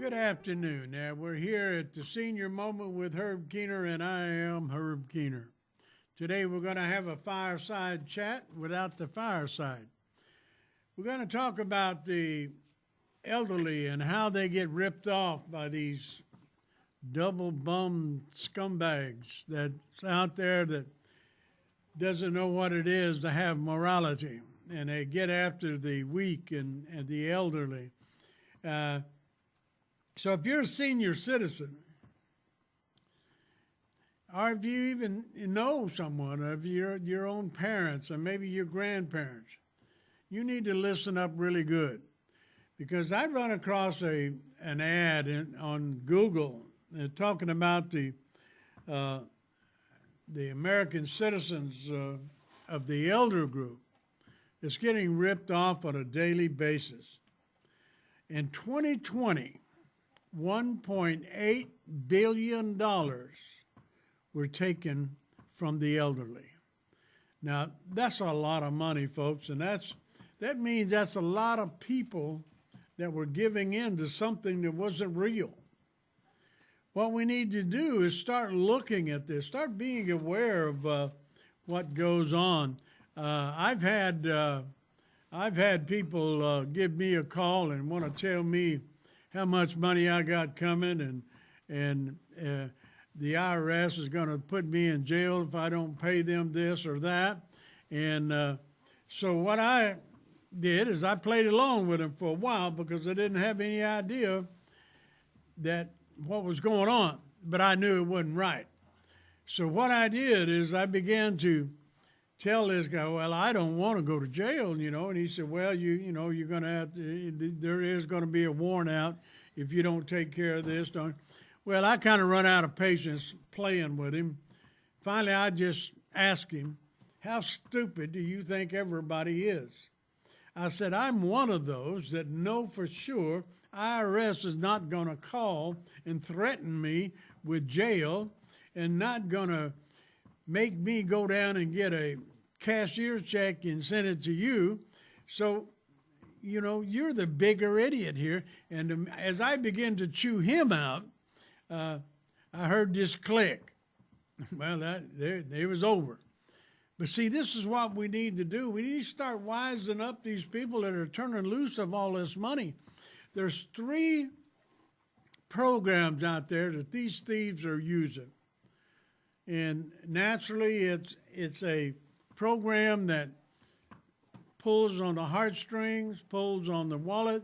Good afternoon. Now, we're here at the Senior Moment with Herb Keener, and I am Herb Keener. Today, we're going to have a fireside chat without the fireside. We're going to talk about the elderly and how they get ripped off by these double-bummed scumbags that's out there that doesn't know what it is to have morality, and they get after the weak and the elderly. So if you're a senior citizen, or if you even know someone of your own parents or maybe your grandparents, you need to listen up really good, because I run across an ad on Google talking about the American citizens of the elder group that's getting ripped off on a daily basis. In 2020, $1.8 billion were taken from the elderly. Now, that's a lot of money, folks, and that means that's a lot of people that were giving in to something that wasn't real. What we need to do is start looking at this, start being aware of what goes on. I've had people give me a call and want to tell me how much money I got coming, and the IRS is going to put me in jail if I don't pay them this or that. And so what I did is I played along with them for a while because I didn't have any idea that what was going on, but I knew it wasn't right. So what I did is I began to tell this guy, well, I don't want to go to jail, and he said, well, you're going to have to, there is going to be a warrant out if you don't take care of this. Well, I kind of run out of patience playing with him. Finally, I just asked him, how stupid do you think everybody is? I said, I'm one of those that know for sure IRS is not going to call and threaten me with jail and not going to make me go down and get a cashier's check and send it to you. So, you're the bigger idiot here. And as I began to chew him out, I heard this click. Well, it was over. But see, this is what we need to do. We need to start wising up these people that are turning loose of all this money. There's 3 programs out there that these thieves are using. And naturally, it's a program that pulls on the heartstrings, pulls on the wallet,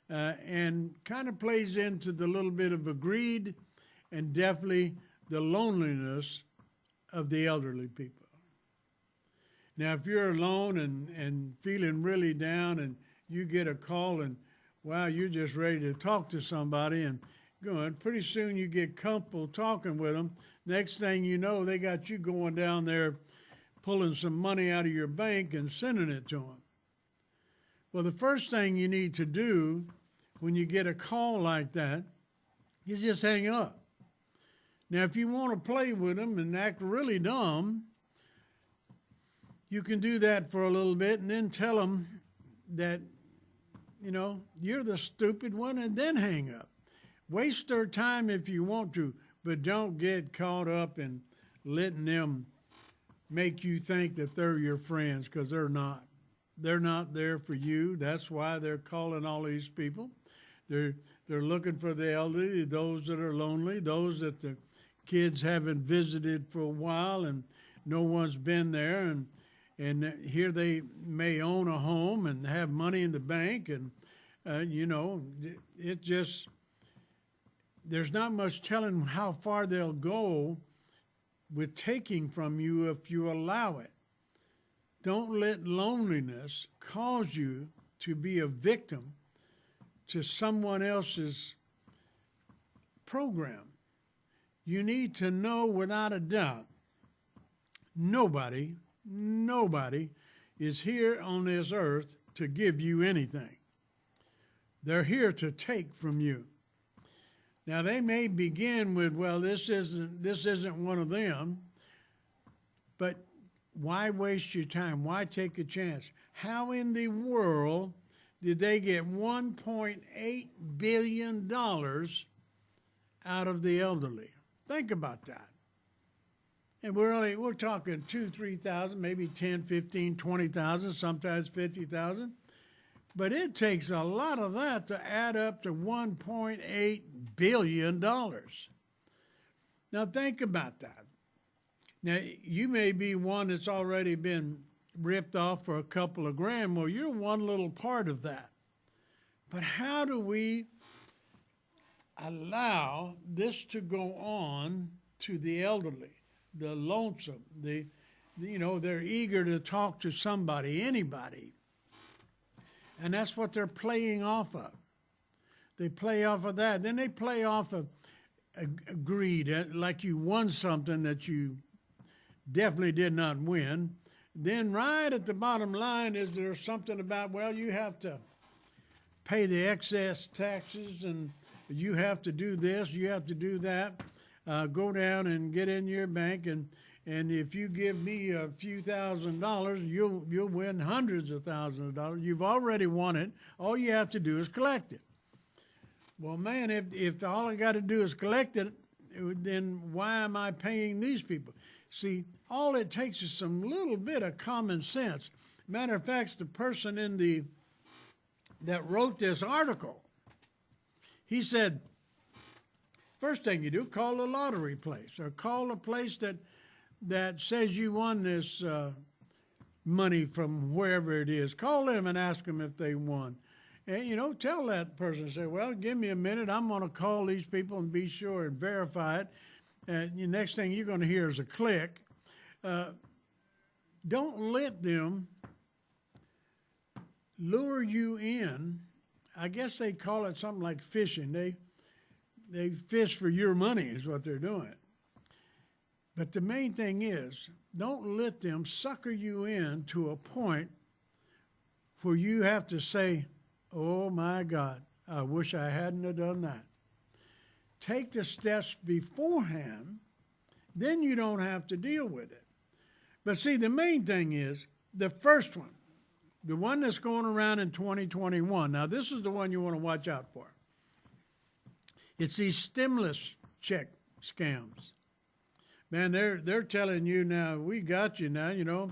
and kind of plays into the little bit of a greed and definitely the loneliness of the elderly people. Now, if you're alone and feeling really down and you get a call and, wow, you're just ready to talk to somebody and going, pretty soon you get comfortable talking with them. Next thing you know, they got you going down there pulling some money out of your bank and sending it to them. Well, the first thing you need to do when you get a call like that is just hang up. Now, if you want to play with them and act really dumb, you can do that for a little bit and then tell them that, you're the stupid one, and then hang up. Waste their time if you want to, but don't get caught up in letting them make you think that they're your friends, because they're not. They're not there for you. That's why they're calling all these people. They're looking for the elderly, those that are lonely, those that the kids haven't visited for a while and no one's been there, and here they may own a home and have money in the bank, and it just, there's not much telling how far they'll go with taking from you if you allow it. Don't let loneliness cause you to be a victim to someone else's program. You need to know without a doubt, nobody is here on this earth to give you anything. They're here to take from you. Now, they may begin with, well, this isn't one of them, but why waste your time? Why take a chance? How in the world did they get $1.8 billion out of the elderly. Think about that. And we're talking 2,000, 3,000, maybe 10, 15, 20,000, sometimes 50,000. But it takes a lot of that to add up to $1.8 billion. Now think about that. Now, you may be one that's already been ripped off for a couple of grand. Well, you're one little part of that. But how do we allow this to go on to the elderly, the lonesome, they're eager to talk to somebody, anybody. And that's what they're playing off of. They play off of that. Then they play off of greed, like you won something that you definitely did not win. Then right at the bottom line is there's something about, well, you have to pay the excess taxes and you have to do this, you have to do that. Go down and get in your bank, and if you give me a few $1,000s, you'll win hundreds of thousands of dollars. You've already won it. All you have to do is collect it. Well, man, if all I got to do is collect it, then why am I paying these people? See, all it takes is some little bit of common sense. Matter of fact, the person that wrote this article, he said, first thing you do, call a lottery place or call a place that says you won this money from wherever it is. Call them and ask them if they won. And, tell that person, say, well, give me a minute. I'm going to call these people and be sure and verify it. And the next thing you're going to hear is a click. Don't let them lure you in. I guess they call it something like fishing. They fish for your money is what they're doing. But the main thing is, don't let them sucker you in to a point where you have to say, oh my God, I wish I hadn't have done that. Take the steps beforehand, then you don't have to deal with it. But see, the main thing is the first one, the one that's going around in 2021. Now, this is the one you want to watch out for. It's these stimulus check scams. Man, they're telling you now, we got you now,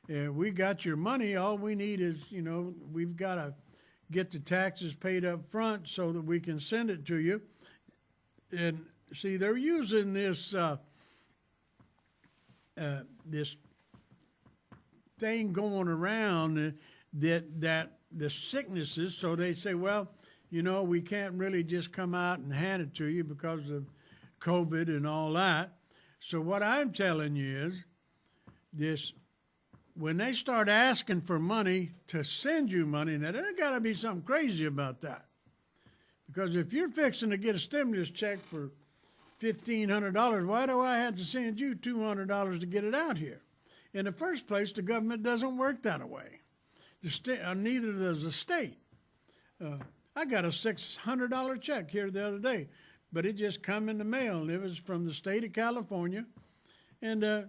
we got your money. All we need is, we've got to get the taxes paid up front so that we can send it to you. And see, they're using this this thing going around that the sicknesses. So they say, well, we can't really just come out and hand it to you because of COVID and all that. So what I'm telling you is this: when they start asking for money to send you money, now there's got to be something crazy about that. Because if you're fixing to get a stimulus check for $1,500, why do I have to send you $200 to get it out here? In the first place, the government doesn't work that way. Neither does the state. I got a $600 check here the other day, but it just come in the mail. It was from the state of California, and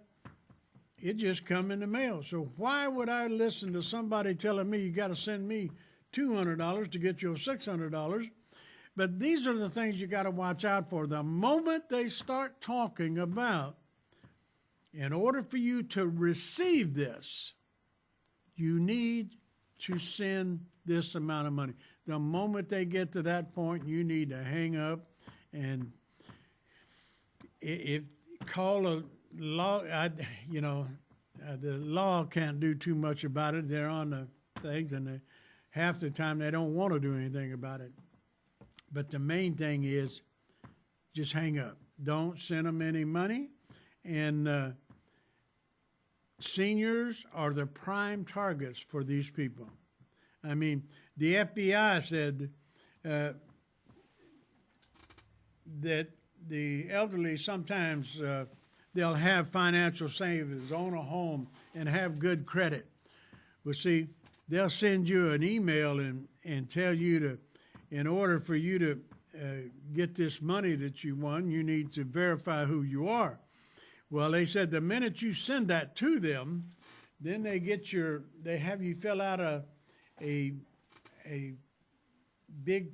it just come in the mail. So why would I listen to somebody telling me you got to send me $200 to get your $600? But these are the things you got to watch out for. The moment they start talking about, in order for you to receive this, you need to send this amount of money. The moment they get to that point, you need to hang up and call a law. The law can't do too much about it. They're on the things, and half the time they don't want to do anything about it. But the main thing is just hang up. Don't send them any money. And seniors are the prime targets for these people. I mean, the FBI said that the elderly sometimes they'll have financial savings, own a home, and have good credit. Well, see, they'll send you an email and tell you to, in order for you to get this money that you won, you need to verify who you are. Well, they said the minute you send that to them, then they have you fill out a a big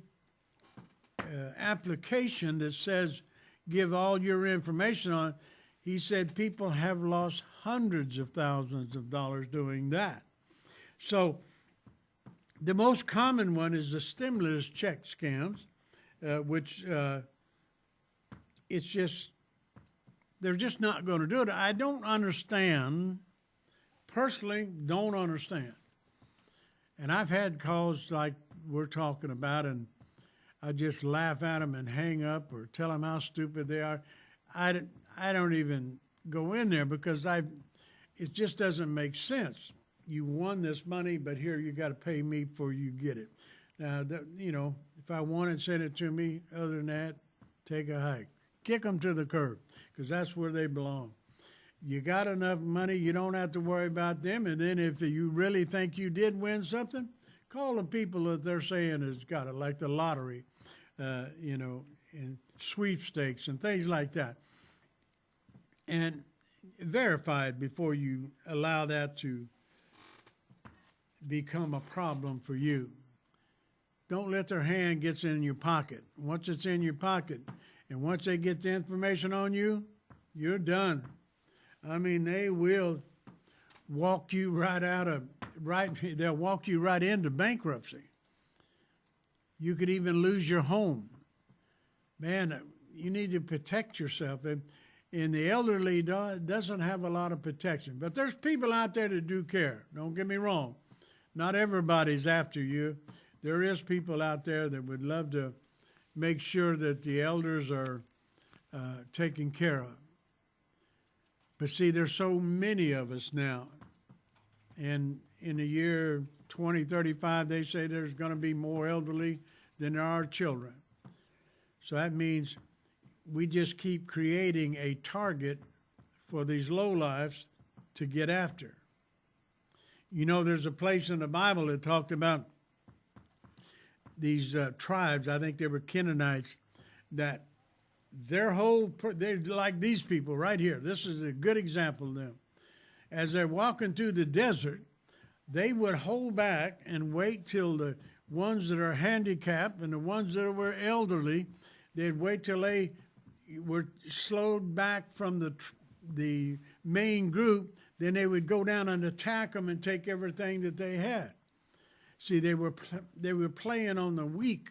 application that says give all your information on. He said people have lost hundreds of thousands of dollars doing that. So the most common one is the stimulus check scams, which it's just, they're just not going to do it. I don't understand, personally, don't understand. And I've had calls like we're talking about, and I just laugh at them and hang up or tell them how stupid they are. I don't even go in there because it just doesn't make sense. You won this money, but here you got to pay me before you get it. Now, if I want it, send it to me. Other than that, take a hike. Kick them to the curb because that's where they belong. You got enough money, you don't have to worry about them. And then if you really think you did win something, call the people that they're saying has got it, like the lottery, and sweepstakes and things like that. And verify it before you allow that to become a problem for you. Don't let their hand get in your pocket. Once it's in your pocket, and once they get the information on you, you're done. I mean, they will walk you they'll walk you right into bankruptcy. You could even lose your home. Man, you need to protect yourself. And the elderly doesn't have a lot of protection. But there's people out there that do care. Don't get me wrong. Not everybody's after you. There is people out there that would love to make sure that the elders are taken care of. But see, there's so many of us now. And in the year 2035, they say there's going to be more elderly than there are children. So that means we just keep creating a target for these lowlifes to get after. You know, there's a place in the Bible that talked about these tribes, I think they were Canaanites, that they're like these people right here. This is a good example of them. As they're walking through the desert, they would hold back and wait till the ones that are handicapped and the ones that were elderly, they'd wait till they were slowed back from the main group. Then they would go down and attack them and take everything that they had. See, they were playing on the weak,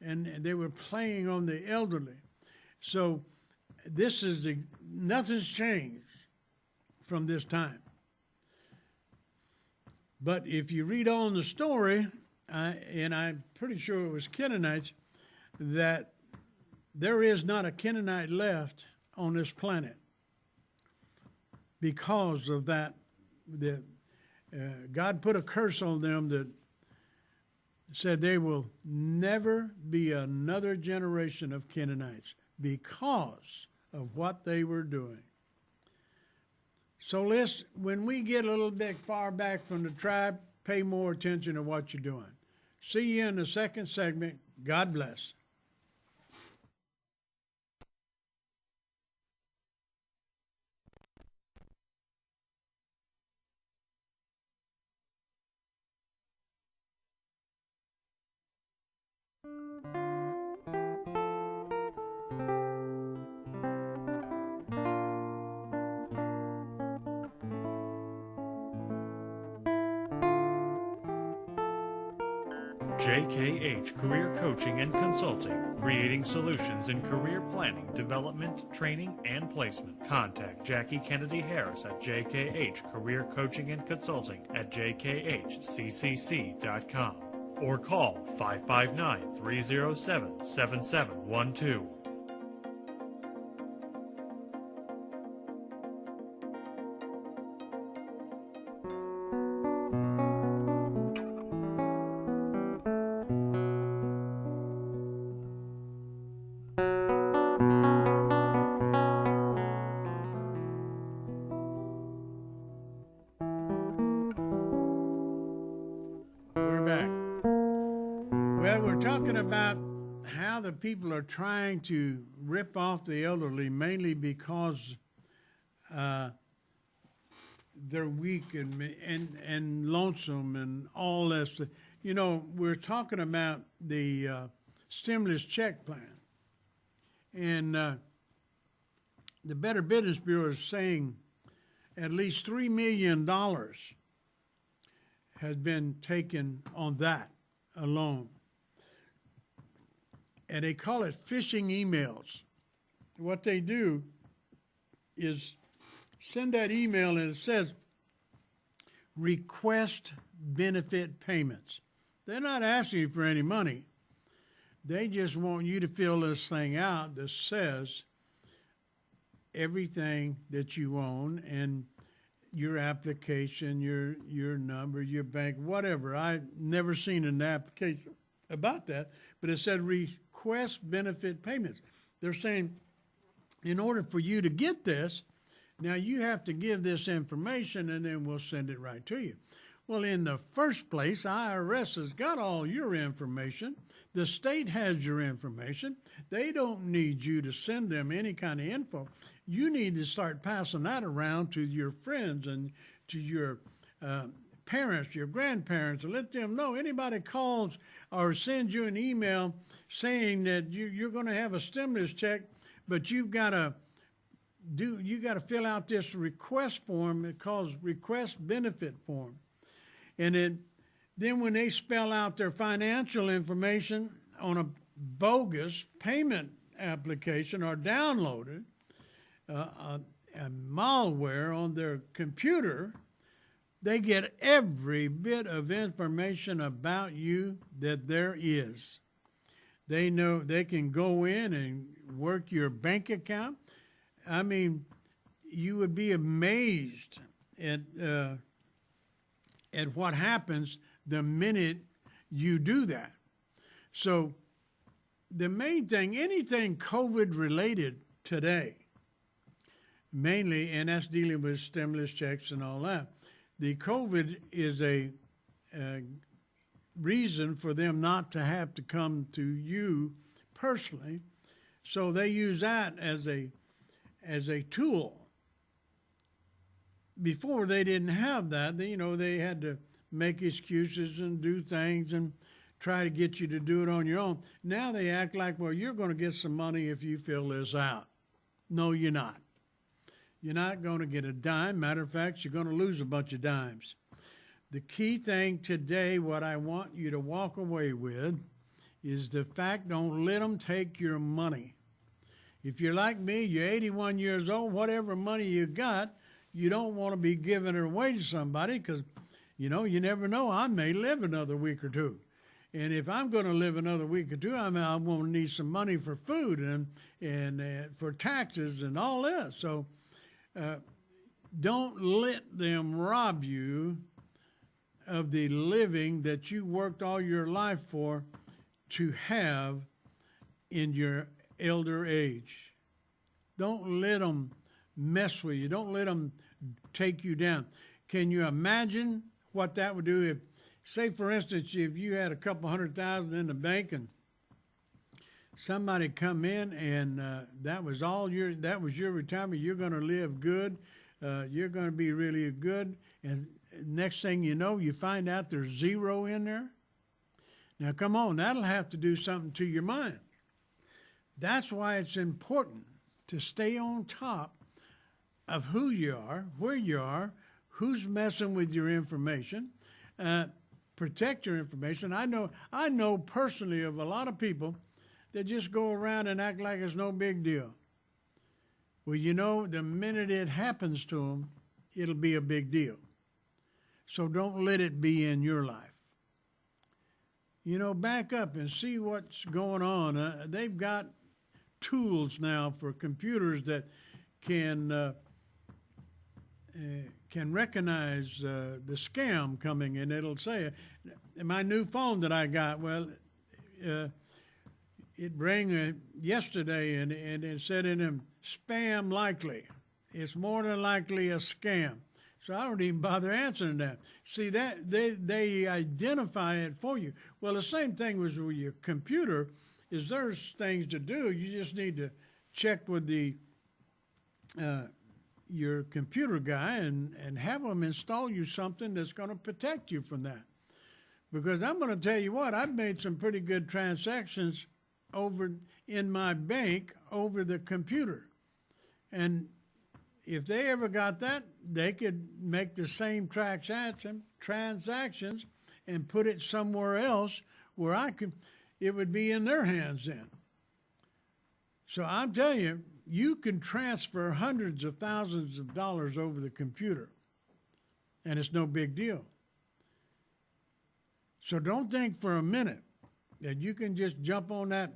and they were playing on the elderly. So nothing's changed from this time. But if you read on the story, and I'm pretty sure it was Canaanites, that there is not a Canaanite left on this planet because of that. God put a curse on them that said there will never be another generation of Canaanites because of what they were doing. So when we get a little bit far back from the tribe, pay more attention to what you're doing. See you in the second segment. God bless. JKH Career Coaching and Consulting, creating solutions in career planning, development, training, and placement. Contact Jackie Kennedy Harris at JKH Career Coaching and Consulting at jkhccc.com or call 559-307-7712. People are trying to rip off the elderly mainly because they're weak and lonesome and all this. you know, we're talking about the stimulus check plan. And the Better Business Bureau is saying at least $3 million has been taken on that alone. And they call it phishing emails. What they do is send that email and it says request benefit payments. They're not asking you for any money. They just want you to fill this thing out that says everything that you own and your application, your number, your bank, whatever. I've never seen an application about that, but it said request benefit payments. They're saying in order for you to get this, now you have to give this information and then we'll send it right to you. Well, in the first place, IRS has got all your information. The state has your information. They don't need you to send them any kind of info. You need to start passing that around to your friends and to your parents, your grandparents, and let them know. Anybody calls or sends you an email saying that you're going to have a stimulus check, but you got to fill out this request form. It's called request benefit form. And then when they spell out their financial information on a bogus payment application or downloaded a malware on their computer, they get every bit of information about you that there is. They know they can go in and work your bank account. I mean, you would be amazed at what happens the minute you do that. So the main thing, anything COVID related today, mainly, and that's dealing with stimulus checks and all that, the COVID is a reason for them not to have to come to you personally. So they use that as a tool. Before they didn't have that, they had to make excuses and do things and try to get you to do it on your own. Now they act like, well, you're going to get some money if you fill this out. No, you're not. You're not going to get a dime. Matter of fact, you're going to lose a bunch of dimes. The key thing today, what I want you to walk away with, is the fact, don't let them take your money. If you're like me, you're 81 years old, whatever money you got, you don't want to be giving it away to somebody because, you never know. I may live another week or two. And if I'm going to live another week or two, I'm going to need some money for food and for taxes and all this. So don't let them rob you of the living that you worked all your life for to have in your elder age. Don't let them mess with you. Don't let them take you down. Can you imagine what that would do if, say, for instance, if you had a couple $100,000 in the bank and somebody come in and that was your retirement, you're going to live good, you're going to be really good, and next thing you know, you find out there's zero in there. Now, come on, that'll have to do something to your mind. That's why it's important to stay on top of who you are, where you are, who's messing with your information. Protect your information. I know personally of a lot of people that just go around and act like it's no big deal. Well, the minute it happens to them, it'll be a big deal. So don't let it be in your life. Back up and see what's going on. They've got tools now for computers that can recognize the scam coming, and it'll say, my new phone that I got, well, it rang yesterday and it said in them, spam likely. It's more than likely a scam. So I don't even bother answering that. See, that they identify it for you. Well, the same thing was with your computer. Is there's things to do. You just need to check with your computer guy and have them install you something that's going to protect you from that. Because I'm going to tell you what, I've made some pretty good transactions over in my bank over the computer. And if they ever got that, they could make the same transactions and put it somewhere else where it would be in their hands then. So I'm telling you, you can transfer hundreds of thousands of dollars over the computer, and it's no big deal. So don't think for a minute that you can just jump on that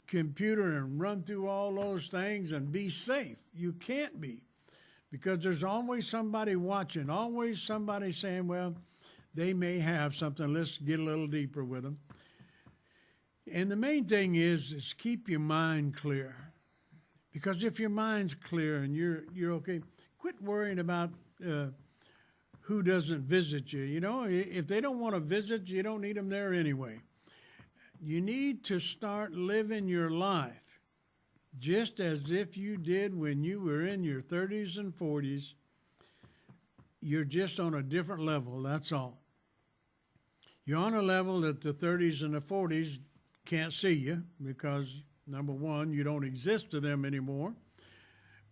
computer and run through all those things and be safe. You can't be, because there's always somebody watching, always somebody saying, well, they may have something. Let's get a little deeper with them. And the main thing is keep your mind clear. Because if your mind's clear and you're okay, quit worrying about who doesn't visit you. You know, if they don't want to visit you, you don't need them there anyway. You need to start living your life just as if you did when you were in your 30s and 40s. You're just on a different level, that's all. You're on a level that the 30s and the 40s can't see you because, number one, you don't exist to them anymore.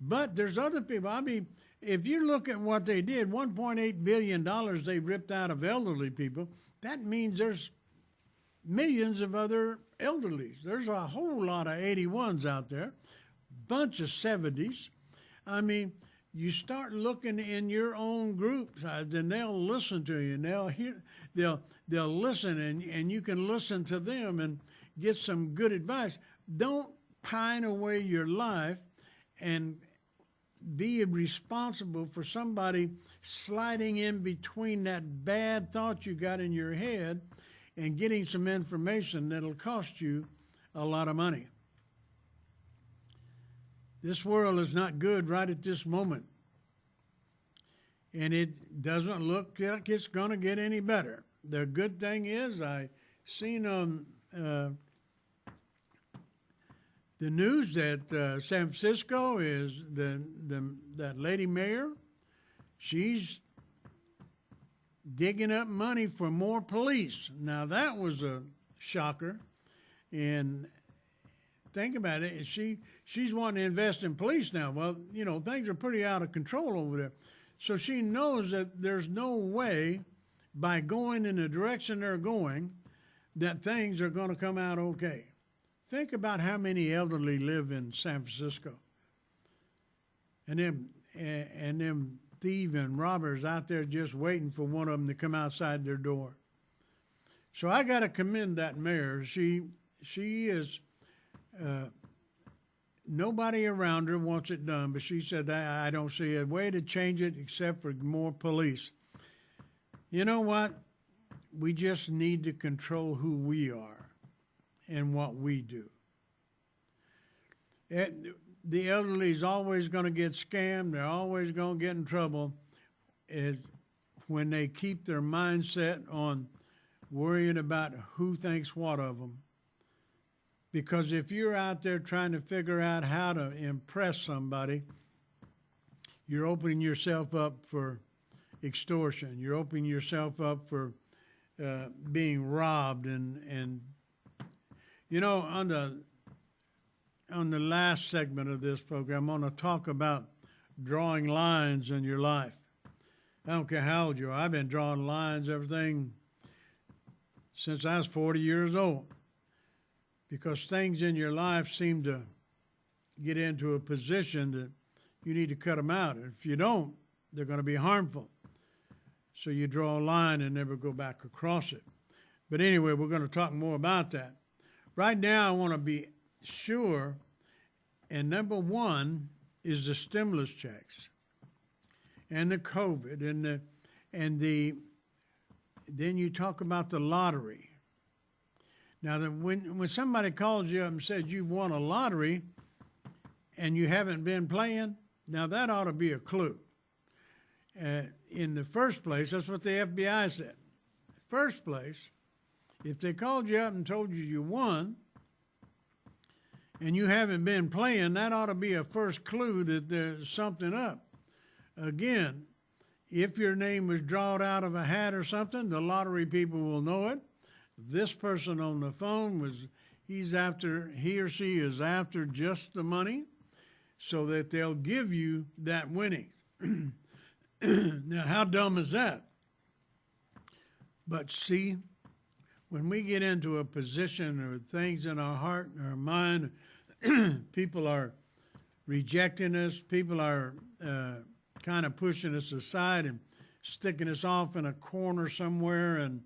But there's other people. I mean, if you look at what they did, $1.8 billion they ripped out of elderly people, that means there's millions of other elderlies. There's a whole lot of 81s out there, bunch of 70s. I mean, you start looking in your own groups, then they'll listen to you, and they'll listen, and you can listen to them and get some good advice. Don't pine away your life and be responsible for somebody sliding in between that bad thought you got in your head and getting some information that'll cost you a lot of money. This world is not good right at this moment. And it doesn't look like it's going to get any better. The good thing is I seen on the news that San Francisco is that lady mayor, she's digging up money for more police. Now that was a shocker. And think about it, she's wanting to invest in police now. Well, you know, things are pretty out of control over there. So she knows that there's no way by going in the direction they're going that things are going to come out okay. Think about how many elderly live in San Francisco. And them thieves and robbers out there just waiting for one of them to come outside their door. So I got to commend that mayor. She is, nobody around her wants it done, but she said, I don't see a way to change it except for more police. You know what? We just need to control who we are and what we do. The elderly is always going to get scammed. They're always going to get in trouble when they keep their mindset on worrying about who thinks what of them. Because if you're out there trying to figure out how to impress somebody, you're opening yourself up for extortion. You're opening yourself up for being robbed. And you know, on the last segment of this program, I'm going to talk about drawing lines in your life. I don't care how old you are. I've been drawing lines, everything, since I was 40 years old. Because things in your life seem to get into a position that you need to cut them out. If you don't, they're going to be harmful. So you draw a line and never go back across it. But anyway, we're going to talk more about that. Right now, I want to be sure, and number one is the stimulus checks and the COVID and then you talk about the lottery. Now, when somebody calls you up and says you won a lottery and you haven't been playing, now that ought to be a clue. In the first place, that's what the FBI said. First place, if they called you up and told you you won and you haven't been playing, that ought to be a first clue that there's something up. Again, if your name was drawn out of a hat or something, the lottery people will know it. This person on the phone he or she is after just the money so that they'll give you that winning. Now, how dumb is that? But see, when we get into a position or things in our heart and our mind, people are rejecting us, people are kind of pushing us aside and sticking us off in a corner somewhere and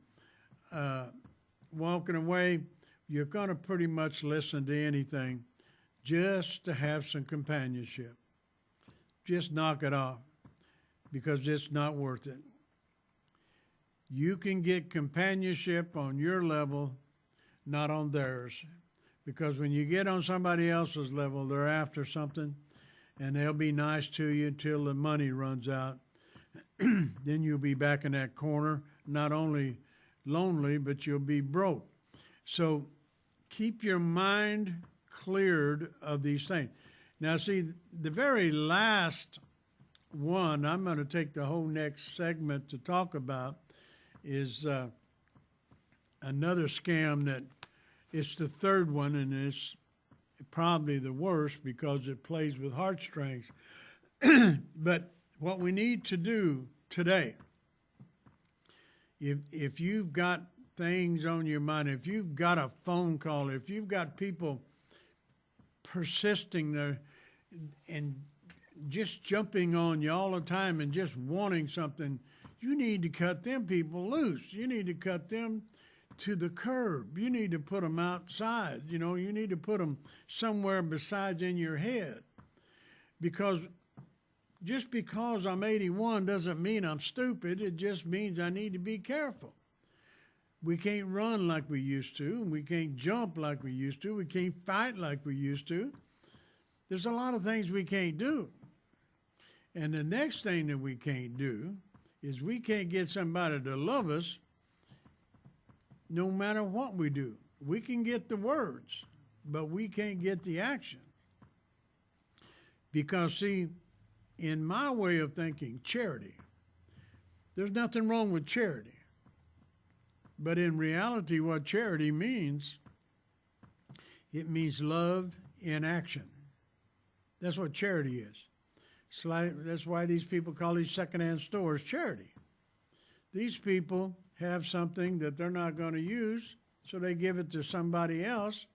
walking away, you're going to pretty much listen to anything just to have some companionship. Just knock it off because it's not worth it. You can get companionship on your level, not on theirs. Because when you get on somebody else's level, they're after something, and they'll be nice to you until the money runs out. Then you'll be back in that corner, not only lonely, but you'll be broke. So keep your mind cleared of these things. Now, see, the very last one, I'm going to take the whole next segment to talk about, is another scam that it's the third one, and it's probably the worst because it plays with heartstrings. But what we need to do today, if you've got things on your mind, if you've got a phone call, if you've got people persisting there and just jumping on you all the time and just wanting something, you need to cut them people loose. You need to cut them to the curb. You need to put them outside. You need to put them somewhere besides in your head. Because just because I'm 81 doesn't mean I'm stupid. It just means I need to be careful. We can't run like we used to, and we can't jump like we used to. We can't fight like we used to. There's a lot of things we can't do. And the next thing that we can't do is we can't get somebody to love us no matter what we do. We can get the words, but we can't get the action. Because, see, in my way of thinking, charity, there's nothing wrong with charity. But in reality, what charity means, it means love in action. That's what charity is. That's why these people call these secondhand stores charity. These people have something that they're not going to use, so they give it to somebody else,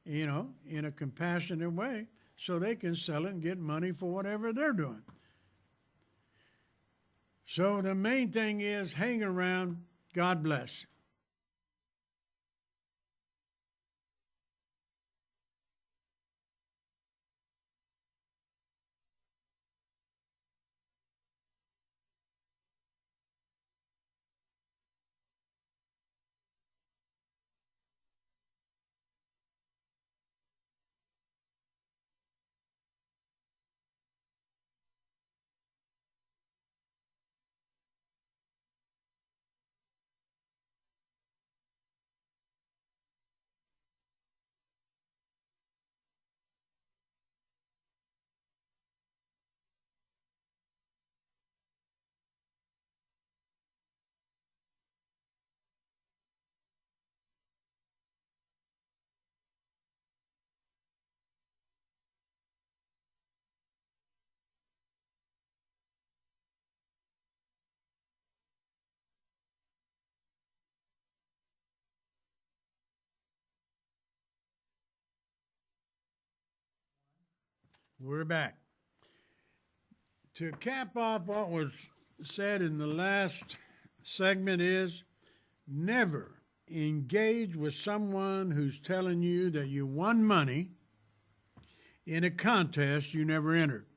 in a compassionate way, so they can sell it and get money for whatever they're doing. So the main thing is hang around. God bless. We're back. To cap off what was said in the last segment is never engage with someone who's telling you that you won money in a contest you never entered.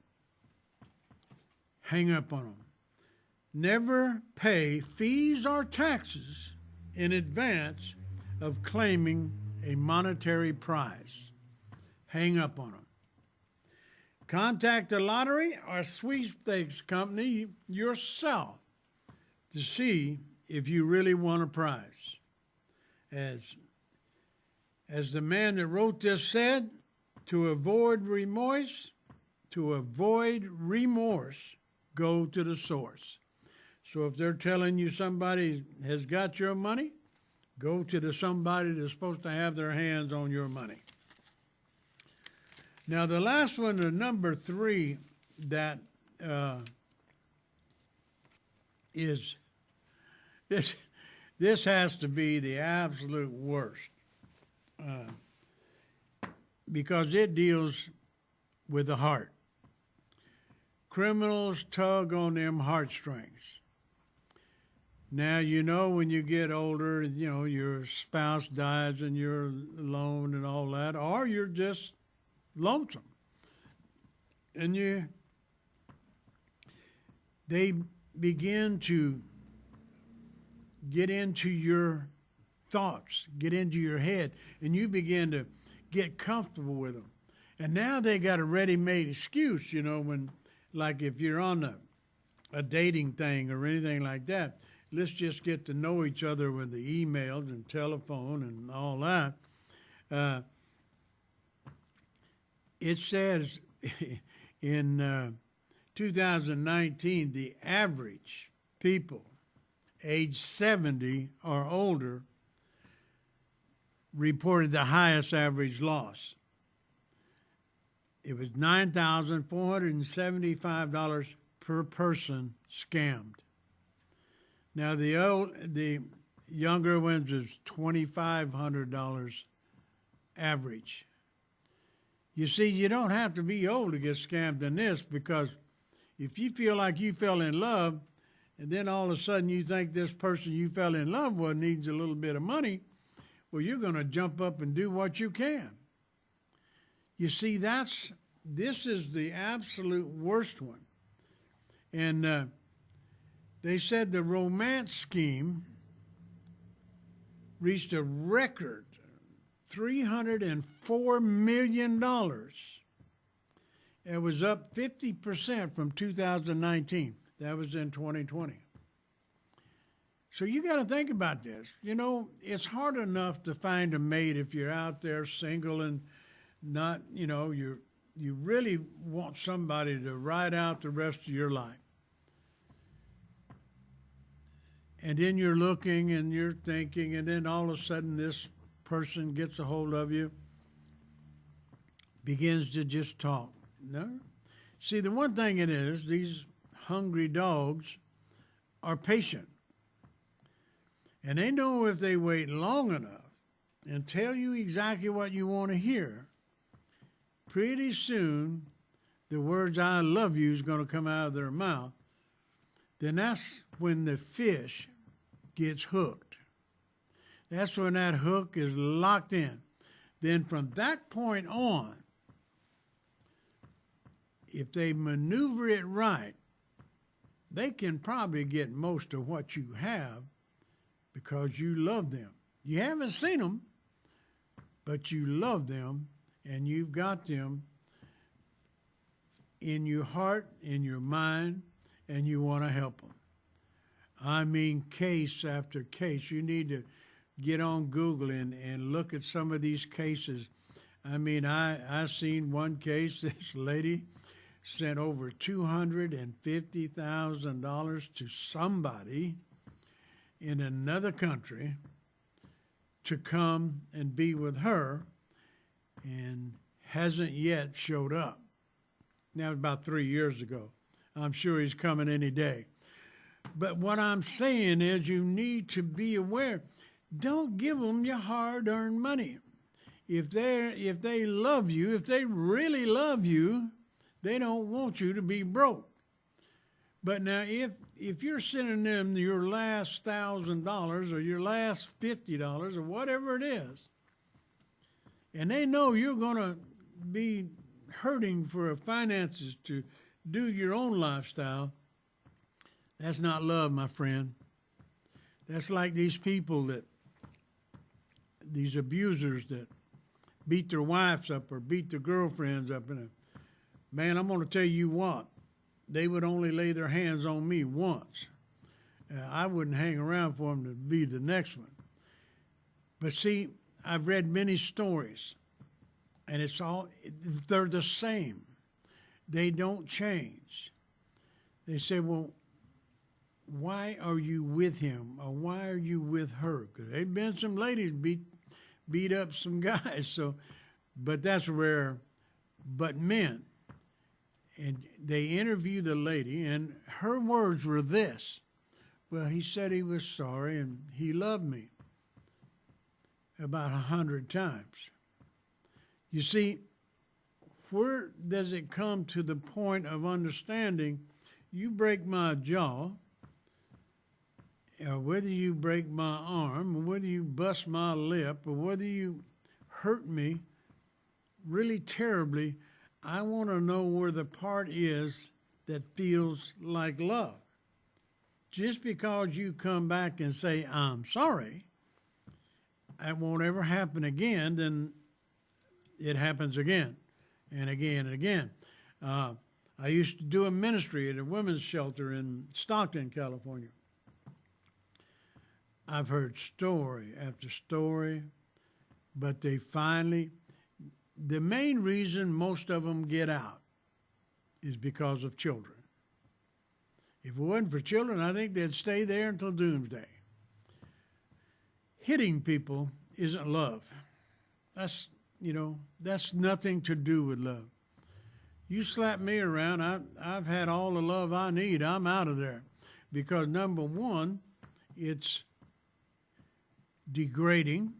Hang up on them. Never pay fees or taxes in advance of claiming a monetary prize. Hang up on them. Contact the lottery or sweepstakes company yourself to see if you really won a prize. As the man that wrote this said, to avoid remorse, go to the source. So if they're telling you somebody has got your money, Go to somebody that's supposed to have their hands on your money. Now, the last one, the number 3, that is this. This has to be the absolute worst because it deals with the heart. Criminals tug on them heartstrings. Now, you know, when you get older, you know, your spouse dies and you're alone and all that, or you're just lonesome. And they begin to get into your thoughts, get into your head, and you begin to get comfortable with them. And now they got a ready-made excuse, you know, when, like if you're on a dating thing or anything like that, let's just get to know each other with the emails and telephone and all that. It says in 2019, the average people age 70 or older reported the highest average loss. It was $9,475 per person scammed. Now the younger ones is $2,500 average. You see, you don't have to be old to get scammed in this, because if you feel like you fell in love and then all of a sudden you think this person you fell in love with needs a little bit of money, well, you're going to jump up and do what you can. You see, this is the absolute worst one. And they said the romance scheme reached a record $304 million. It was up 50% from 2019. That was in 2020. So you got to think about this. You know, it's hard enough to find a mate if you're out there single and not, you know, you really want somebody to ride out the rest of your life. And then you're looking and you're thinking, and then all of a sudden this person gets a hold of you, begins to just talk. No? See, the one thing it is, these hungry dogs are patient. And they know if they wait long enough and tell you exactly what you want to hear, pretty soon the words "I love you" is going to come out of their mouth. Then that's when the fish gets hooked. That's when that hook is locked in. Then from that point on, if they maneuver it right, they can probably get most of what you have because you love them. You haven't seen them, but you love them, and you've got them in your heart, in your mind, and you want to help them. I mean, case after case. You need to get on Google and look at some of these cases. I mean, I seen one case, this lady sent over $250,000 to somebody in another country to come and be with her, and hasn't yet showed up. Now, about 3 years ago. I'm sure he's coming any day. But what I'm saying is, you need to be aware. Don't give them your hard-earned money. If they love you, if they really love you, they don't want you to be broke. But now, if you're sending them your last $1,000 or your last $50 or whatever it is, and they know you're going to be hurting for finances to do your own lifestyle, that's not love, my friend. That's like these people these abusers that beat their wives up or beat their girlfriends up. Man, I'm going to tell you what, they would only lay their hands on me once. I wouldn't hang around for them to be the next one. But see, I've read many stories, and they're the same. They don't change. They say, well, why are you with him or why are you with her? Because there've been some ladies beat up some guys. So, but that's rare. But men, and they interviewed the lady, and her words were this: "Well, he said he was sorry and he loved me." About 100 times. You see, where does it come to the point of understanding? You break my jaw, whether you break my arm, or whether you bust my lip, or whether you hurt me really terribly, I want to know where the part is that feels like love. Just because you come back and say, "I'm sorry," it won't ever happen again, then it happens again and again and again. I used to do a ministry at a women's shelter in Stockton, California. I've heard story after story, but the main reason most of them get out is because of children. If it wasn't for children, I think they'd stay there until doomsday. Hitting people isn't love. That's nothing to do with love. You slap me around, I've had all the love I need. I'm out of there. Because number one, it's degrading.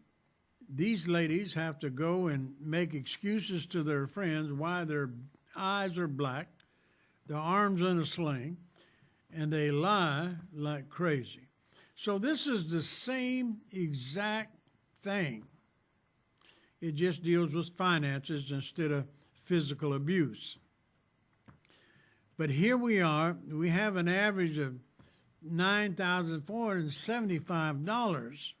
These ladies have to go and make excuses to their friends why their eyes are black, their arms in a sling, and they lie like crazy. So this is the same exact thing. It just deals with finances instead of physical abuse. But here we are. We have an average of $9,475,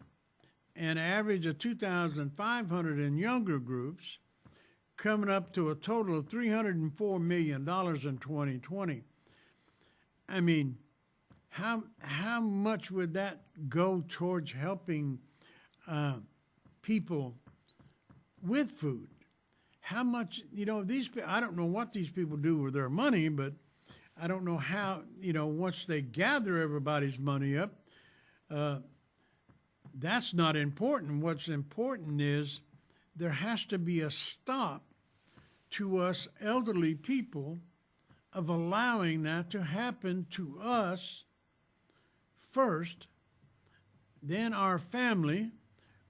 an average of $2,500 in younger groups, coming up to a total of $304 million in 2020. I mean, how much would that go towards helping people with food? How much, these people, I don't know what these people do with their money, but I don't know how, once they gather everybody's money up, that's not important. What's important is there has to be a stop to us elderly people of allowing that to happen to us first, then our family.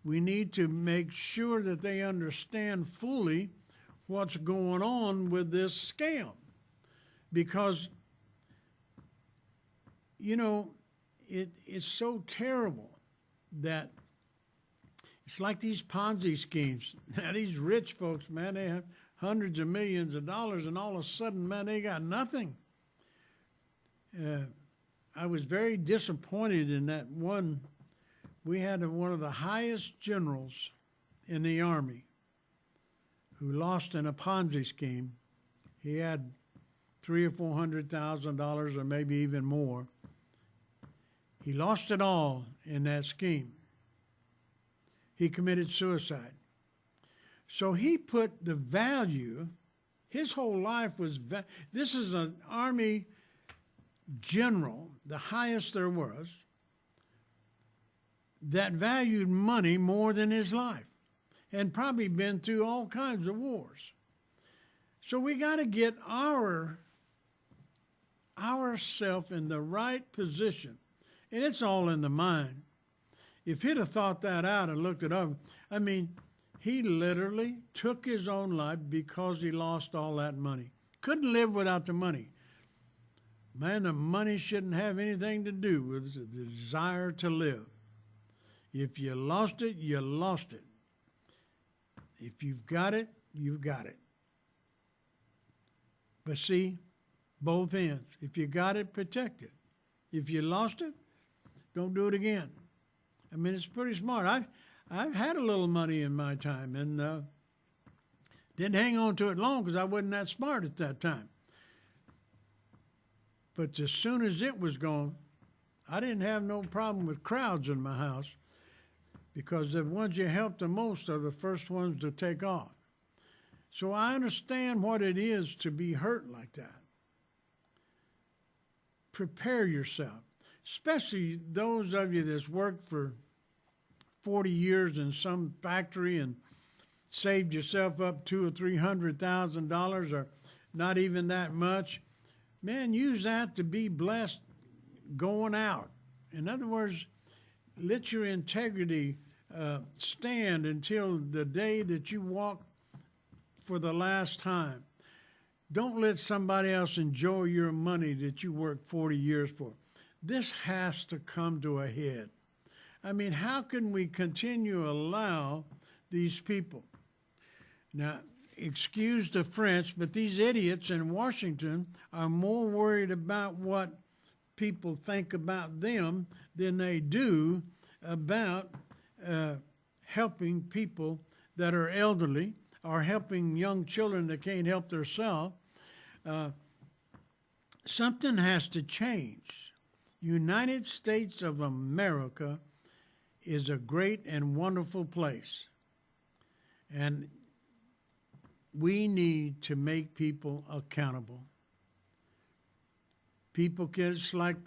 We need to make sure that they understand fully what's going on with this scam. Because, it's so terrible that it's like these Ponzi schemes. Now, these rich folks, man, they have hundreds of millions of dollars, and all of a sudden, man, they got nothing. I was very disappointed in that one. We had one of the highest generals in the Army who lost in a Ponzi scheme. He had $300,000 or $400,000 or maybe even more. He lost it all in that scheme. He committed suicide. So he put the value, his whole life was, this is an Army general, the highest there was, that valued money more than his life and probably been through all kinds of wars. So we got to get ourself in the right position. And it's all in the mind. If he'd have thought that out and looked it up, he literally took his own life because he lost all that money. Couldn't live without the money. Man, the money shouldn't have anything to do with the desire to live. If you lost it, you lost it. If you've got it, you've got it. But see, both ends. If you got it, protect it. If you lost it, don't do it again. It's pretty smart. I've had a little money in my time and didn't hang on to it long because I wasn't that smart at that time. But as soon as it was gone, I didn't have no problem with crowds in my house because the ones you help the most are the first ones to take off. So I understand what it is to be hurt like that. Prepare yourself. especially those of you that's worked for 40 years in some factory and saved yourself up $200,000 or $300,000 or not even that much. Man, use that to be blessed going out. In other words, let your integrity stand until the day that you walk for the last time. Don't let somebody else enjoy your money that you worked 40 years for. This has to come to a head. I mean, how can we continue to allow these people? Now, excuse the French, but these idiots in Washington are more worried about what people think about them than they do about helping people that are elderly or helping young children that can't help themselves. Something has to change. United States of America is a great and wonderful place. And we need to make people accountable. People, kids like,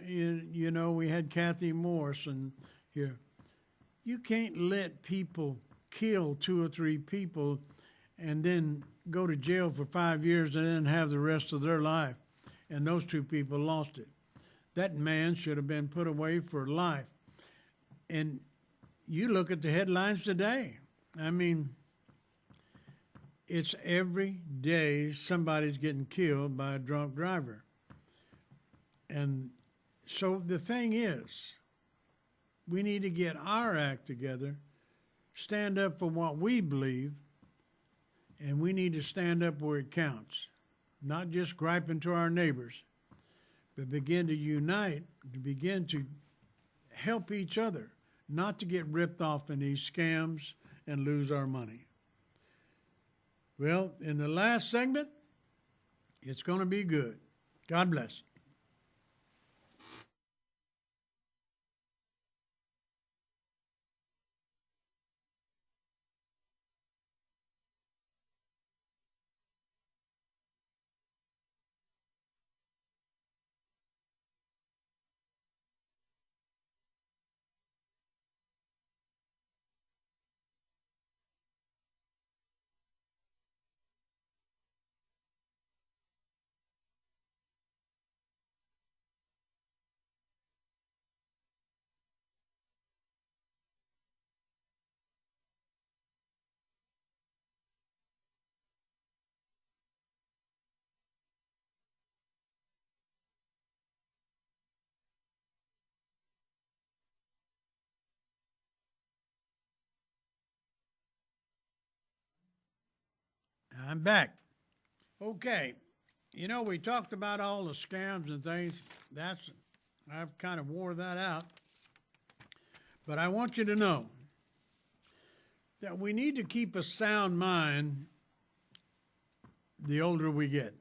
you know, we had Kathy Morrison here. You can't let people kill 2 or 3 people and then go to jail for 5 years and then have the rest of their life. And those 2 people lost it. That man should have been put away for life. And you look at the headlines today. I mean, it's every day somebody's getting killed by a drunk driver. And so the thing is, we need to get our act together, stand up for what we believe, and we need to stand up where it counts. Not just griping to our neighbors, but begin to unite, to begin to help each other, not to get ripped off in these scams and lose our money. Well, in the last segment, it's going to be good. God bless. I'm back. Okay. You know, we talked about all the scams and things. I've kind of wore that out. But I want you to know that we need to keep a sound mind the older we get.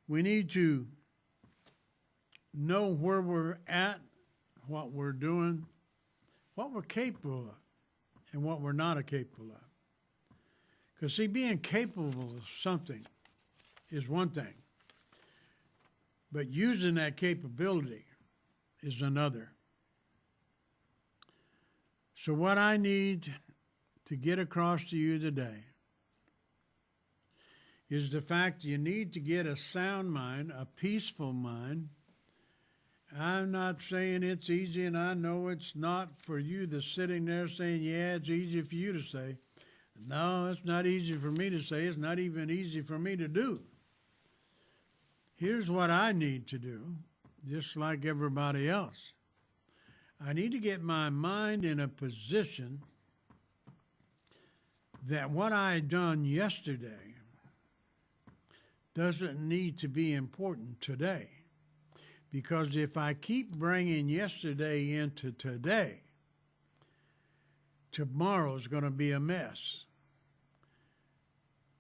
We need to know where we're at, what we're doing, what we're capable of, and what we're not capable of. Because, see, being capable of something is one thing, but using that capability is another. So what I need to get across to you today is the fact you need to get a sound mind, a peaceful mind. I'm not saying it's easy, and I know it's not for you that's sitting there saying, yeah, it's easy for you to say. No, it's not easy for me to say. It's not even easy for me to do. Here's what I need to do, just like everybody else. I need to get my mind in a position that what I done yesterday doesn't need to be important today. Because if I keep bringing yesterday into today, tomorrow's going to be a mess.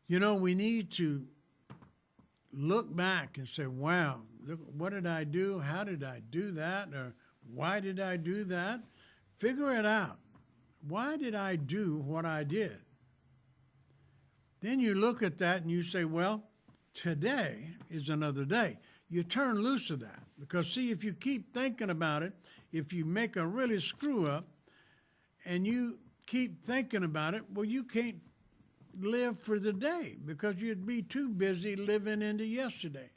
You know, we need to look back and say, wow, look, what did I do? How did I do that? Or why did I do that? Figure it out. Why did I do what I did? Then you look at that and you say, well, today is another day. You turn loose of that. Because see, if you keep thinking about it, if you make a really screw up and you keep thinking about it, well, you can't live for the day because you'd be too busy living into yesterday.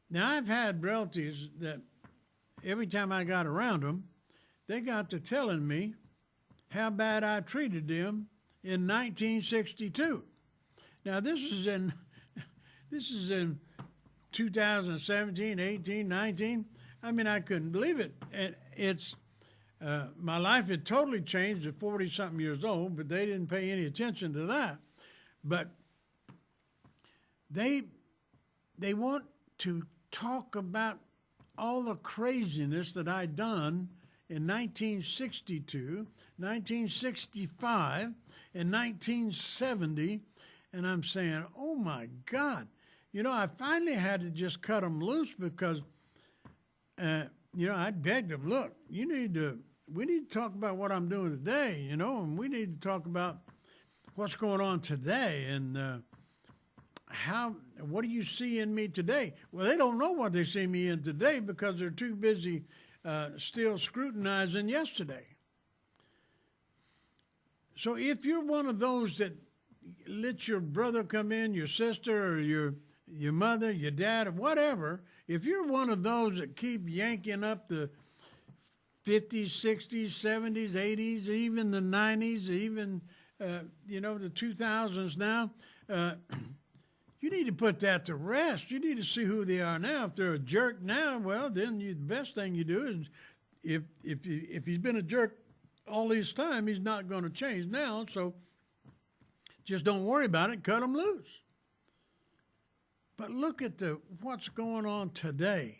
Now, I've had relatives that every time I got around them, they got to telling me how bad I treated them in 1962. Now, this is in 2017, 18, 19. I mean, I couldn't believe it. And my life had totally changed at 40-something years old, but they didn't pay any attention to that. But they want to talk about all the craziness that I'd done in 1962, 1965, and 1970, and I'm saying, oh my God. You know, I finally had to just cut them loose because, I begged them, look, we need to talk about what I'm doing today, and we need to talk about what's going on today and what do you see in me today? Well, they don't know what they see me in today because they're too busy still scrutinizing yesterday. So if you're one of those that let your brother come in, your sister, or your mother, your dad, or whatever, if you're one of those that keep yanking up the 50s, 60s, 70s, 80s, even the 90s, even, the 2000s now, you need to put that to rest. You need to see who they are now. If they're a jerk now, well, then the best thing you do is if he's been a jerk all this time, he's not going to change now. So just don't worry about it. Cut him loose. But look at what's going on today.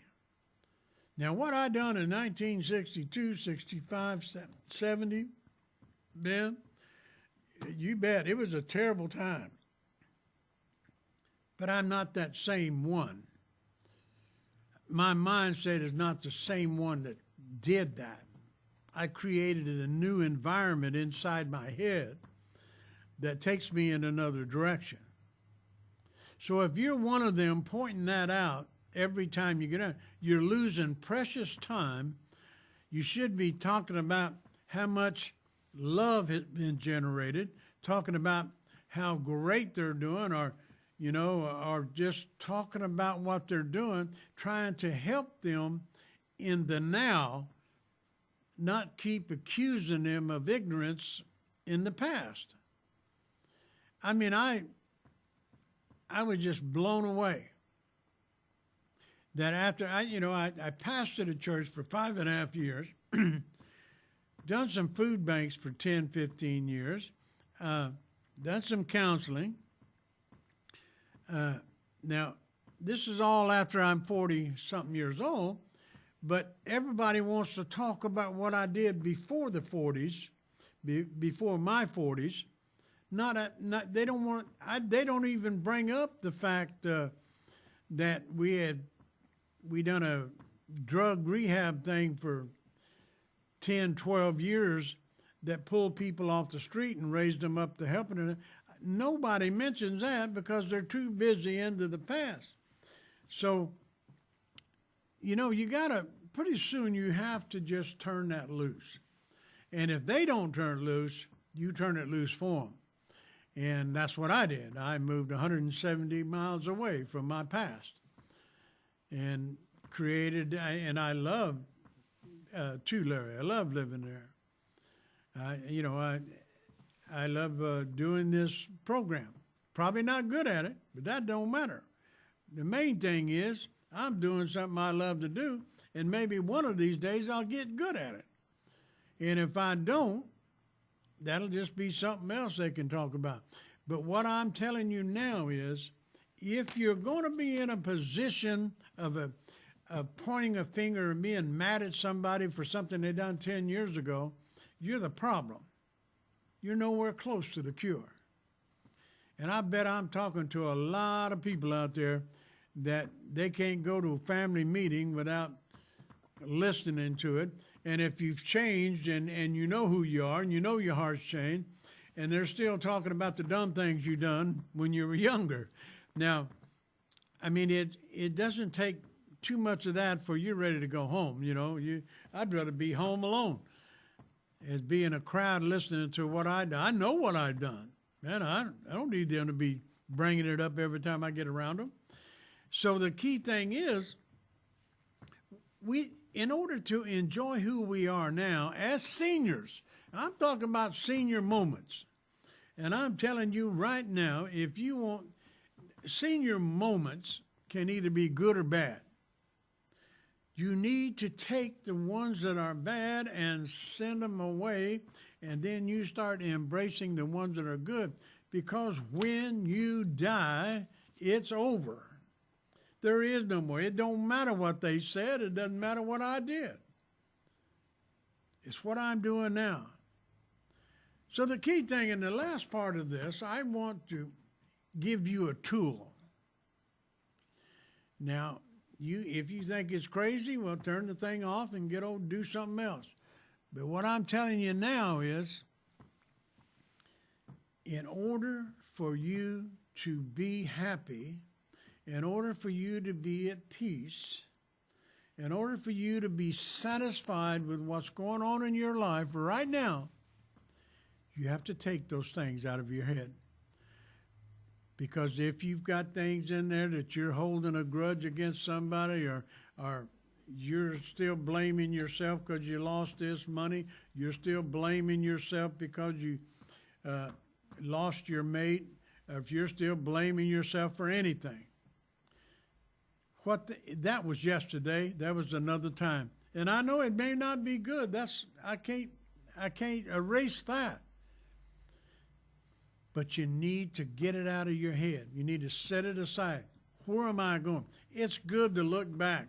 Now, what I done in 1962, 65, 70, Ben, you bet it was a terrible time. But I'm not that same one. My mindset is not the same one that did that. I created a new environment inside my head that takes me in another direction. So if you're one of them pointing that out every time you get out, you're losing precious time. You should be talking about how much love has been generated, talking about how great they're doing, or just talking about what they're doing, trying to help them in the now, not keep accusing them of ignorance in the past. I mean, I was just blown away that after I pastored a church for 5.5 years, done some food banks for 10, 15 years, done some counseling. Now, this is all after I'm 40-something years old, but everybody wants to talk about what I did before the 40s, before my 40s. They don't even bring up the fact that we done a drug rehab thing for 10, 12 years that pulled people off the street and raised them up to helping them. Nobody mentions that because they're too busy into the past. So, pretty soon you have to just turn that loose. And if they don't turn it loose, you turn it loose for them. And that's what I did. I moved 170 miles away from my past and I love Tulare. I love living there. I love doing this program. Probably not good at it, but that don't matter. The main thing is I'm doing something I love to do, and maybe one of these days I'll get good at it. And if I don't, that'll just be something else they can talk about. But what I'm telling you now is, if you're going to be in a position of pointing a finger and being mad at somebody for something they done 10 years ago, you're the problem. You're nowhere close to the cure. And I bet I'm talking to a lot of people out there that they can't go to a family meeting without listening to it. And if you've changed and you know who you are and you know your heart's changed, and they're still talking about the dumb things you done when you were younger. Now, I mean, it doesn't take too much of that for you're ready to go home. I'd rather be home alone as be in a crowd listening to what I do. I know what I've done. Man, I don't need them to be bringing it up every time I get around them. So the key thing is, in order to enjoy who we are now as seniors, I'm talking about senior moments. And I'm telling you right now, if you want, senior moments can either be good or bad. You need to take the ones that are bad and send them away, and then you start embracing the ones that are good, because when you die, it's over. There is no more. It don't matter what they said. It doesn't matter what I did. It's what I'm doing now. So the key thing in the last part of this, I want to give you a tool. Now, if you think it's crazy, well, turn the thing off and do something else. But what I'm telling you now is, in order for you to be happy, in order for you to be at peace, in order for you to be satisfied with what's going on in your life right now, you have to take those things out of your head. Because if you've got things in there that you're holding a grudge against somebody, or you're still blaming yourself because you lost this money, you're still blaming yourself because you lost your mate, or if you're still blaming yourself for anything. That was yesterday. That was another time. And I know it may not be good. I can't erase that. But you need to get it out of your head. You need to set it aside. Where am I going? It's good to look back.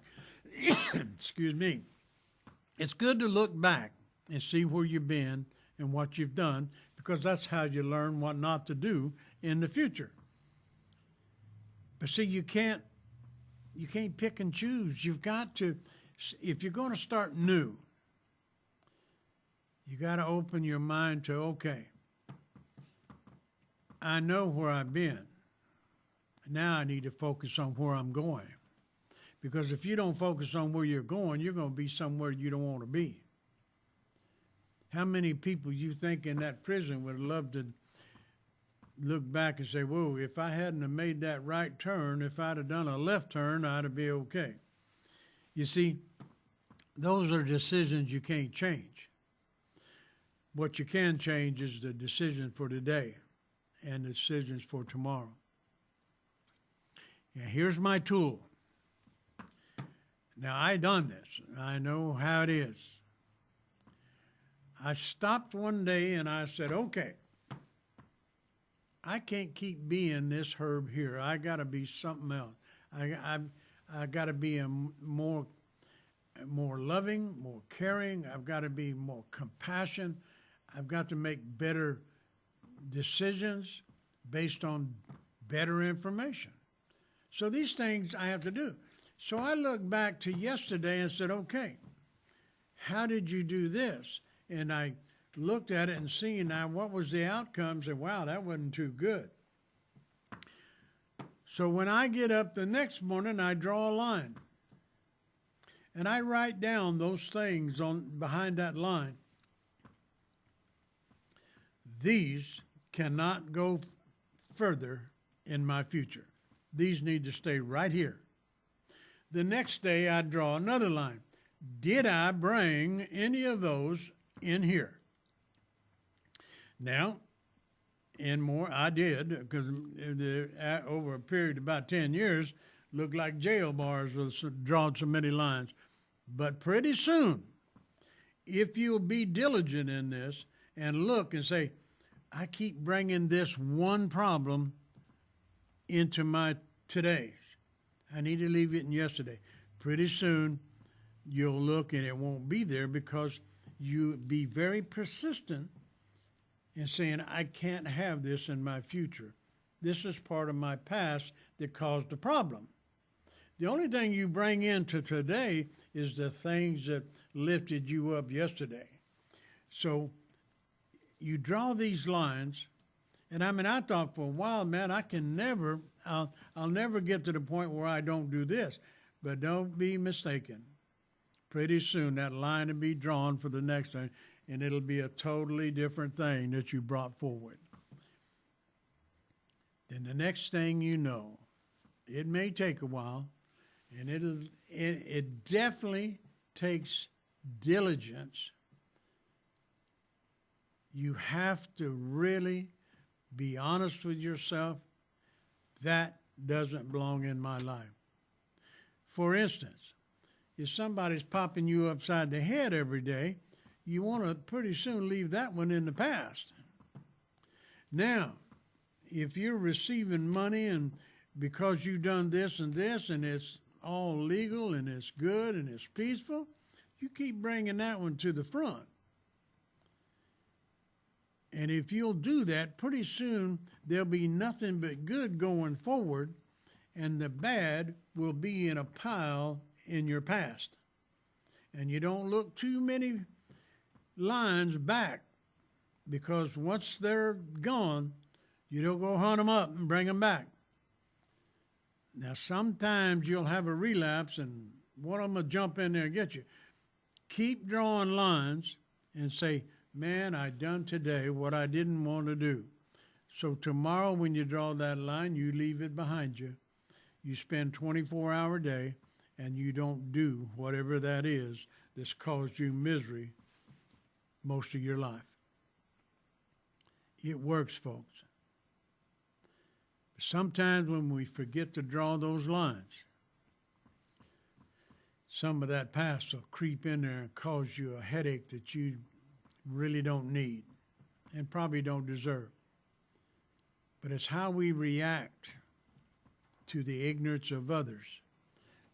Excuse me. It's good to look back and see where you've been and what you've done, because that's how you learn what not to do in the future. But see, you can't pick and choose. You've got to, if you're going to start new, you got to open your mind to, okay, I know where I've been. Now I need to focus on where I'm going. Because if you don't focus on where you're going to be somewhere you don't want to be. How many people you think in that prison would love to look back and say, whoa, if I hadn't have made that right turn, if I'd have done a left turn, I'd have been okay. You see, those are decisions you can't change. What you can change is the decision for today and the decisions for tomorrow. Now, here's my tool. Now, I done this. I know how it is. I stopped one day and I said, okay, I can't keep being this Herb here. I got to be something else. I got to be a more loving, more caring. I've got to be more compassionate. I've got to make better decisions based on better information. So these things I have to do. So I look back to yesterday and said, okay, how did you do this? And I looked at it and seen now what was the outcome, said, wow, that wasn't too good. So when I get up the next morning, I draw a line. And I write down those things behind that line. These cannot go further in my future. These need to stay right here. The next day, I draw another line. Did I bring any of those in here? Now, and more, I did, because over a period of about 10 years, looked like jail bars was drawn so many lines. But pretty soon, if you'll be diligent in this and look and say, I keep bringing this one problem into my today. I need to leave it in yesterday. Pretty soon, you'll look and it won't be there, because you be very persistent in saying, I can't have this in my future. This is part of my past that caused the problem. The only thing you bring into today is the things that lifted you up yesterday. So you draw these lines, and I thought for a while, man, I'll never get to the point where I don't do this. But don't be mistaken. Pretty soon that line will be drawn for the next one, and it'll be a totally different thing that you brought forward. Then the next thing you know, it may take a while, and it definitely takes diligence. You have to really be honest with yourself. That doesn't belong in my life. For instance, if somebody's popping you upside the head every day, you want to pretty soon leave that one in the past. Now, if you're receiving money and because you've done this and it's all legal and it's good and it's peaceful, you keep bringing that one to the front. And if you'll do that, pretty soon there'll be nothing but good going forward, and the bad will be in a pile in your past. And you don't look too many lines back, because once they're gone, you don't go hunt them up and bring them back. Now, sometimes you'll have a relapse and one of them will jump in there and get you. Keep drawing lines and say, man, I done today what I didn't want to do. So tomorrow when you draw that line, you leave it behind you. You spend 24-hour day and you don't do whatever that is that's caused you misery most of your life. It works, folks. Sometimes when we forget to draw those lines, some of that past will creep in there and cause you a headache that you really don't need and probably don't deserve. But it's how we react to the ignorance of others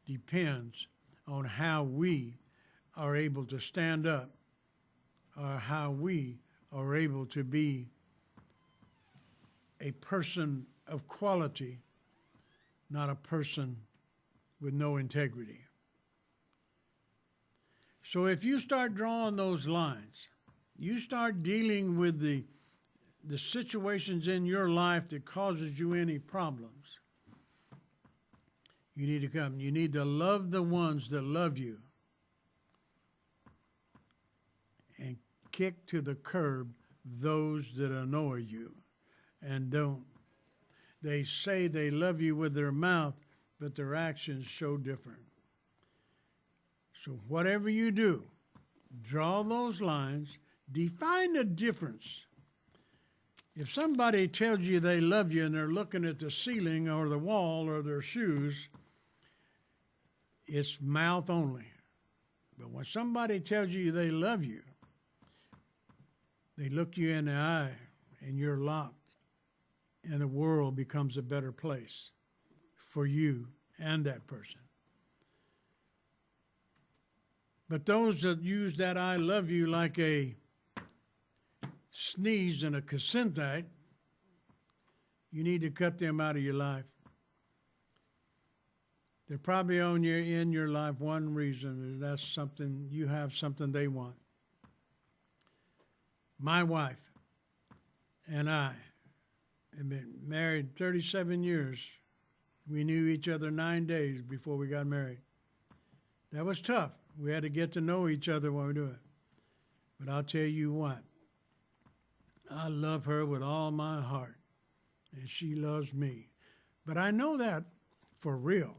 depends on how we are able to stand up, or how we are able to be a person of quality, not a person with no integrity. So if you start drawing those lines, you start dealing with the situations in your life that causes you any problems, you need to come. You need to love the ones that love you and kick to the curb those that annoy you and don't. They say they love you with their mouth, but their actions show different. So whatever you do, draw those lines, define the difference. If somebody tells you they love you and they're looking at the ceiling or the wall or their shoes, it's mouth only. But when somebody tells you they love you, they look you in the eye and you're locked, and the world becomes a better place for you and that person. But those that use that I love you like a sneeze and a gesundheit, you need to cut them out of your life. They're probably in your life one reason, and that's something, you have something they want. My wife and I have been married 37 years. We knew each other 9 days before we got married. That was tough. We had to get to know each other when we do it. But I'll tell you what, I love her with all my heart, and she loves me. But I know that for real,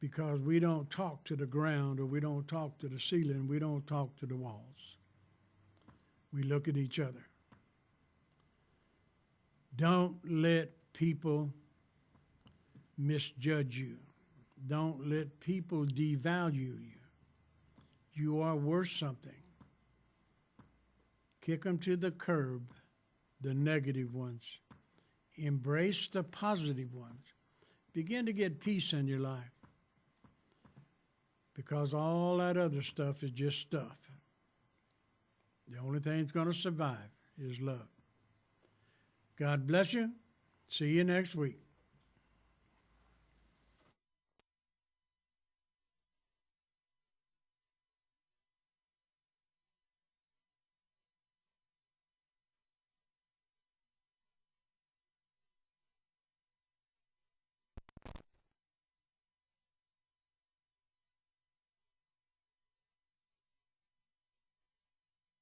because we don't talk to the ground, or we don't talk to the ceiling, we don't talk to the walls. We look at each other. Don't let people misjudge you. Don't let people devalue you. You are worth something. Kick them to the curb, the negative ones. Embrace the positive ones. Begin to get peace in your life, because all that other stuff is just stuff. The only thing that's going to survive is love. God bless you. See you next week.